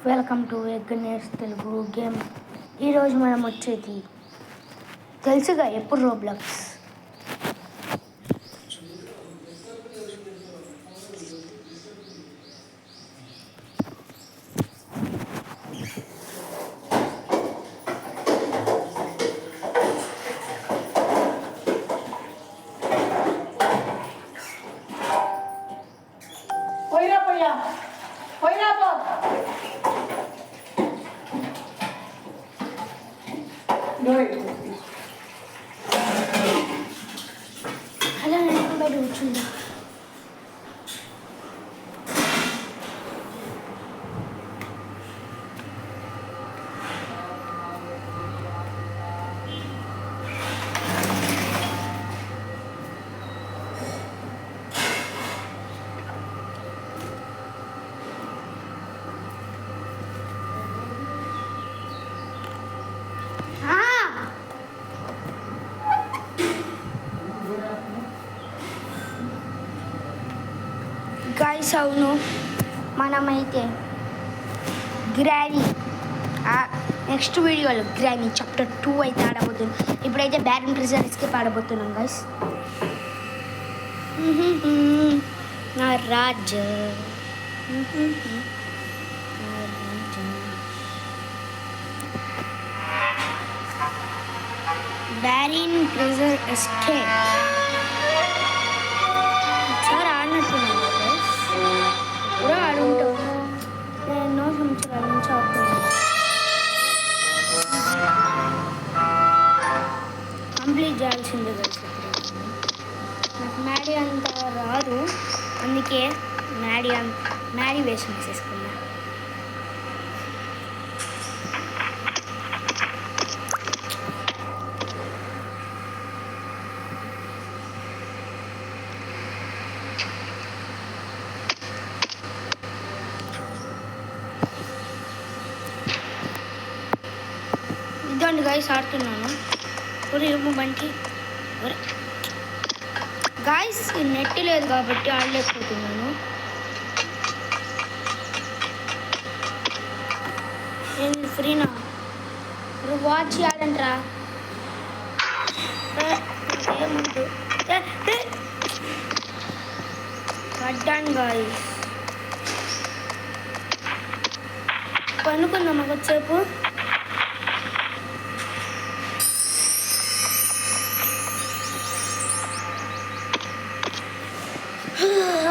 Welcome to ఎగ్గనేర్స్ Telugu game. ఈరోజు మనం వచ్చేది తెలుసుగా ఎప్పుడు రోబ్లాక్స్. అలా నేను బయట కూర్చుందా. గైస్ అవును, మనమైతే గ్రానీ నెక్స్ట్ వీడియోలో గ్రానీ చాప్టర్ 2 అయితే ఆడబోతున్నాం. ఇప్పుడైతే బ్యారన్ ప్రిజన్ ఎస్కేప్ ఆడబోతున్నాం గైస్. నా రాజ బ్యారన్ ప్రిజన్ ఎస్కేప్ ఒకసారి ఆడినట్టున్నాను కూడా ఆడుంటాం. నేను ఎన్నో సంవత్సరాల నుంచి ఆడుతున్నాను. కంప్లీట్ చేయాల్సిందే కలిసి. నాకు మ్యాడీ అంత రాదు, అందుకే మ్యాడీ వేషం వేసేసుకున్నాను. ఇదండి గాయస్ ఆడుతున్నాను. ఏమో బంటి గాయస్ నెట్ లేదు కాబట్టి ఆడలేకపోతున్నాను. నేను ఫ్రీనా వాచ్ చేయాలంటరా పడ్డాను గాయస్. పనుకుందాం కొద్దిసేపు.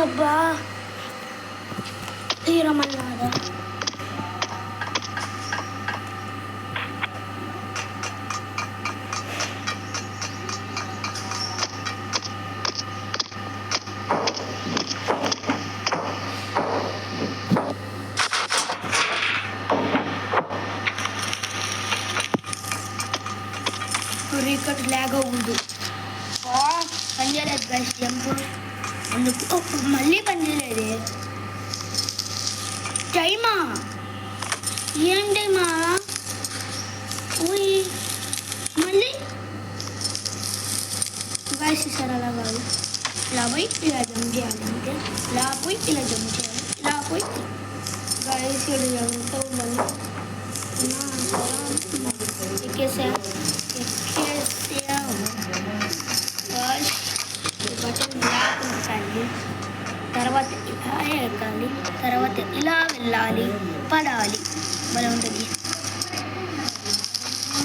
అబ్బా తీరమన్నాదా. ఇక్కడ ల్యాగ్ అవ్వదు. పనిచేయలేదు గైస్ జంప్. అందుకు మళ్ళీ పనిచేయలేదే. టైమా ఏం టైమా మళ్ళీ గైస్ ఇస్తారు. అలా కాదు, ఇలా పోయి ఇలా జంప్ చేయాలి. అంటే ఇలా పోయి ఇలా జంప్ చేయాలి. ఇలా పోయి గైస్ ఎంత ఉండాలి. ఎక్కేసా బటన్ నొక్కాలి, తర్వాత ఇలా ఎక్కాలి, తర్వాత ఇలా వెళ్ళాలి, పడాలి. భలే ఉంటుంది.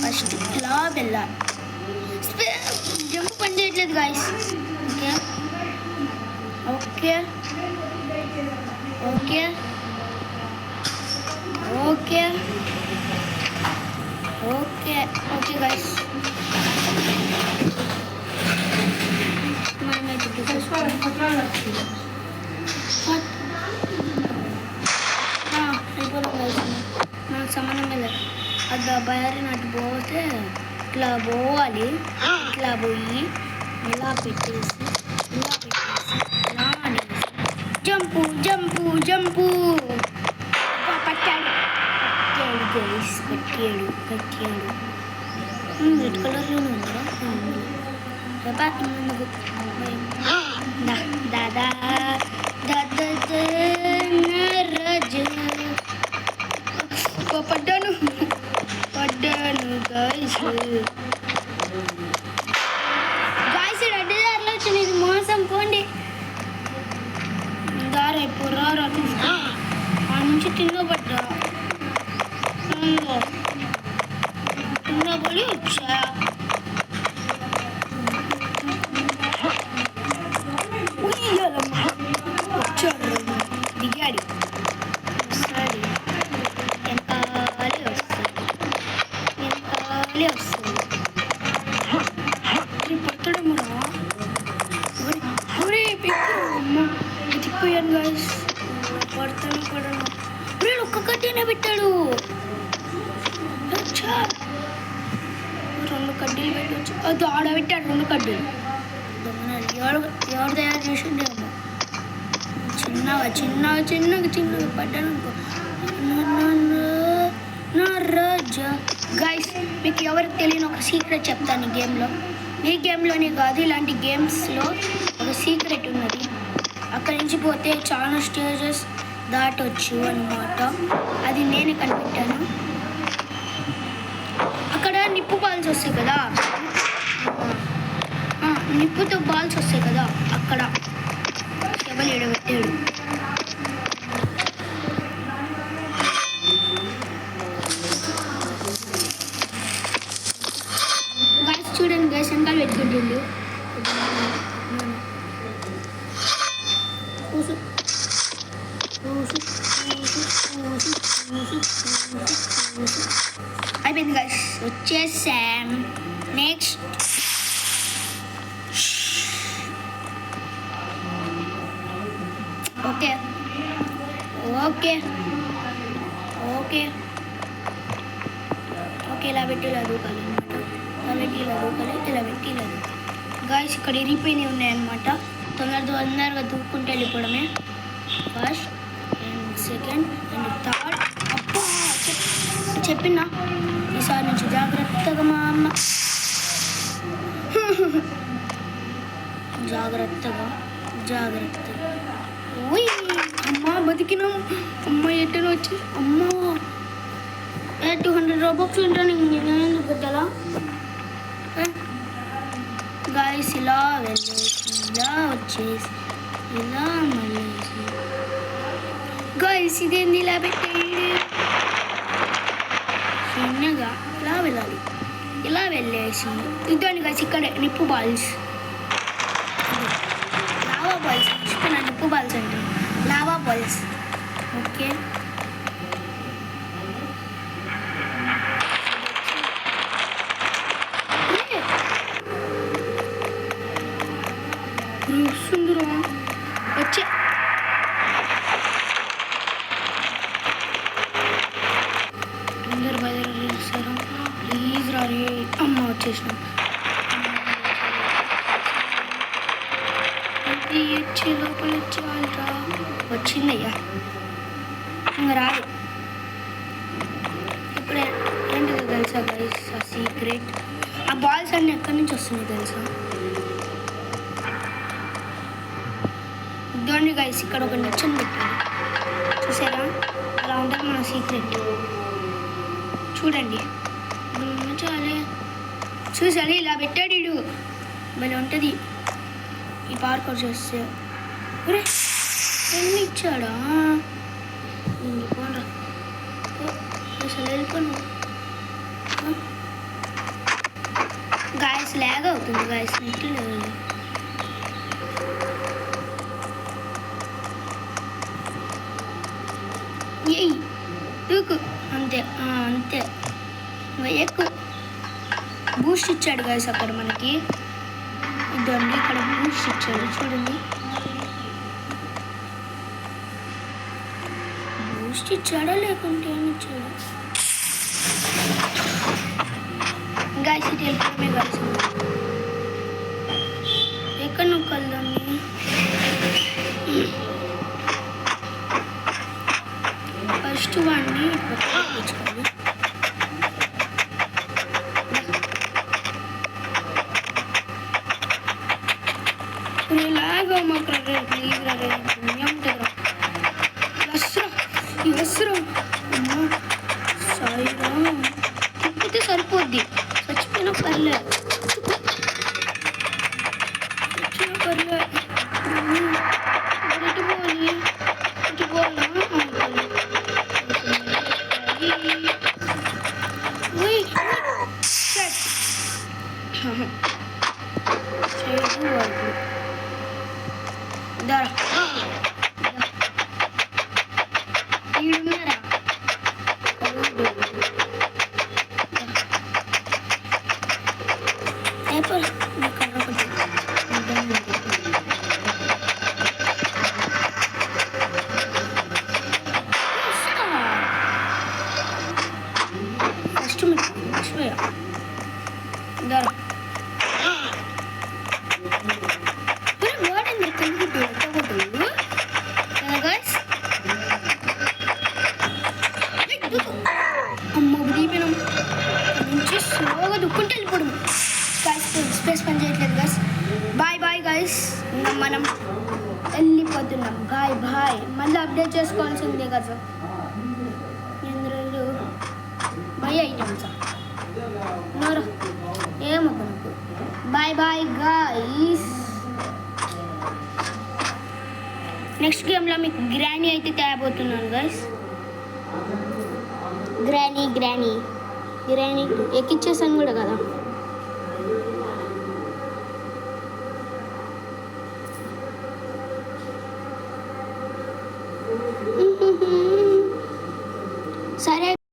ఫస్ట్ ఇలా వెళ్ళాలి. జంప్ పని చేయట్లేదు guys. Okay okay okay okay okay guys. నాకు సంబంధం లేదు. అది బయారి నటు పోతే ఇట్లా పోవాలి. ఇట్లా పోయి ఇలా పెట్టేసి ఇలా అనేసి జంపు జంపు జంపు. పట్టాడు గైస్, కట్టాడు. రెడ్ కలర్లోనే ఉందా దాదా పడ్డాను గాయస్. గాయస్ అడ్డదారిలో వచ్చింది, ఇది మోసం. పోండి దారి పొర్రా తీసుకో. ఆ నుంచి తిన్నబడ్డా తిన్నబడి వచ్చా. వచ్చాడు దిగాడు. వస్తాడు వెనకాలే వస్తుంది పట్టడమురా. అమ్మ వెతికిపోయాను గాయస్. పడను నేను ఒక్క కడ్డీనే పెట్టాడు. రెండు కడ్డీలు పెట్టవచ్చు. అది ఆడబెట్టాడు 2 కడ్డీలు. ఎవరు తయారు చేసిండే అమ్మ. చిన్నగా పడ్డాను అనుకో. నా రాజా. గైస్ మీకు ఎవరికి తెలియని ఒక సీక్రెట్ చెప్తాను. ఈ గేమ్లోనే కాదు, ఇలాంటి గేమ్స్లో ఒక సీక్రెట్ ఉన్నది. అక్కడి నుంచి పోతే చాలా స్టేజెస్ దాటవచ్చు అన్నమాట. అది నేనే కనిపెట్టాను. అక్కడ నిప్పు బాల్స్ వస్తాయి కదా, నిప్పుతో బాల్స్ వస్తాయి కదా, అక్కడ ఎవరు ఎడబెట్టాడు. గైస్ చూడండి గైస్, వెనకాల పెట్టుకుంటుండు. అయిపోయింది గైస్, వచ్చేసాం. నెక్స్ట్ ఓకే ఇలా పెట్టి ఇలా దూకాలి అనమాట. ఇలా పెట్టి గాయస్ ఇక్కడ ఇరిగిపోయినవి ఉన్నాయన్నమాట. తొందరగా దూక్కుంటే వెళ్ళిపోవడమే. First and second and third. అబ్బా చెప్పినా ఈసారి నుంచి జాగ్రత్తగా మా అమ్మ. జాగ్రత్తగా అమ్మ బతికినాం. అమ్మ ఎట్టనో వచ్చి అమ్మ 200 రూపాయలు ఉంటాను. నేను పెట్టాలా గాయస్? ఇలా వెళ్ళేసి ఇలా వచ్చేసి ఇలా మళ్ళేసి గాయస్ ఇదేంది ఇలా పెట్టేయండి. చిన్నగా ఇలా వెళ్ళాలి. ఇలా వెళ్ళేసి ఇదండి గాయస్, ఇక్కడ నిప్పు బాల్స్, లావా బాల్స్. చెప్పిన నిప్పు బాల్స్ అంటే లావా బాల్స్. ఓకే వస్తుందిరా వచ్చే. అందరు బయలుదేరారు. ప్లీజ్ రే. అమ్మ వచ్చేసినాం. వచ్చి లోపల వచ్చేవాళ్ళరా. వచ్చిందయ్యా, ఇంకా రాదు. ఇప్పుడు ఏంటిదో తెలుసా గైస్ ఆ సీక్రెట్? ఆ బాల్స్ అన్నీ ఎక్కడి నుంచి వస్తున్నాయి తెలుసా? ఇదండి గైస్, ఇక్కడ ఒక నిచ్చెన పెట్టాడు చూసారా? అలా ఉంటుంది మన సీక్రెట్. చూడండి చాలే, చూసాలి ఇలా పెట్టాడు వీడు. భలే ఉంటుంది ఈ పార్కౌట్ చేస్తే. ఒరే ఎన్ని ఇచ్చాడా? పోనరా అసలు వెళ్ళిపోను. గాయస్ లాగ్ అవుతుంది గాయస్, నెట్ లేదు. ఏయ్ దూకు అంతే అంతే. ఎక్కువ బూస్ట్ ఇచ్చాడు గాయస్ అక్కడ మనకి. ఇదండి ఇక్కడ బూస్ట్ ఇచ్చాడు చూడండి. బూస్ట్ ఇచ్చాడా లేకుంటే ఏమి ఇచ్చాడు? గాయస్ ఇది వెళ్ళిపోవడమే గాయస్. ఎక్కడ నొక్కల్దాన్ని? ఫస్ట్ వాడిని పట్టుకోవాలి. ఇలాగా మాకు ప్లీజ్ రే పుణ్యం దగ్గర వస్త్రం అమ్మ పర్లే వచ్చినా పర్లే ఇటు పోవాలి ఇటు పోవాలా ఈడున్నారా ఫస్ట్ మర్చిపోయా వాడండి కలుగుతుంది ఎట్టకూడదు గైస్ అమ్మ దీపినం నుంచి స్లోగా దుక్కుంటే వెళ్ళిపోవడం గైస్ స్పేస్ పని చేయట్లేదు గైస్ బాయ్ బాయ్ గైస్ ఇంకా మనం వెళ్ళిపోతున్నాం బాయ్ బాయ్ మళ్ళీ అప్డేట్ చేసుకోవాల్సిందే కదా ఎందుకు బాయ్ ఐటమ్స్ నోరా ఏమొద్దు నాకు బాయ్ బాయ్ గైస్ నెక్స్ట్ గేమ్లో మీకు గ్రానీ అయితే తేయబోతున్నాను గైస్ గ్రానీ ఎక్కిచ్చేసాను కూడా కదా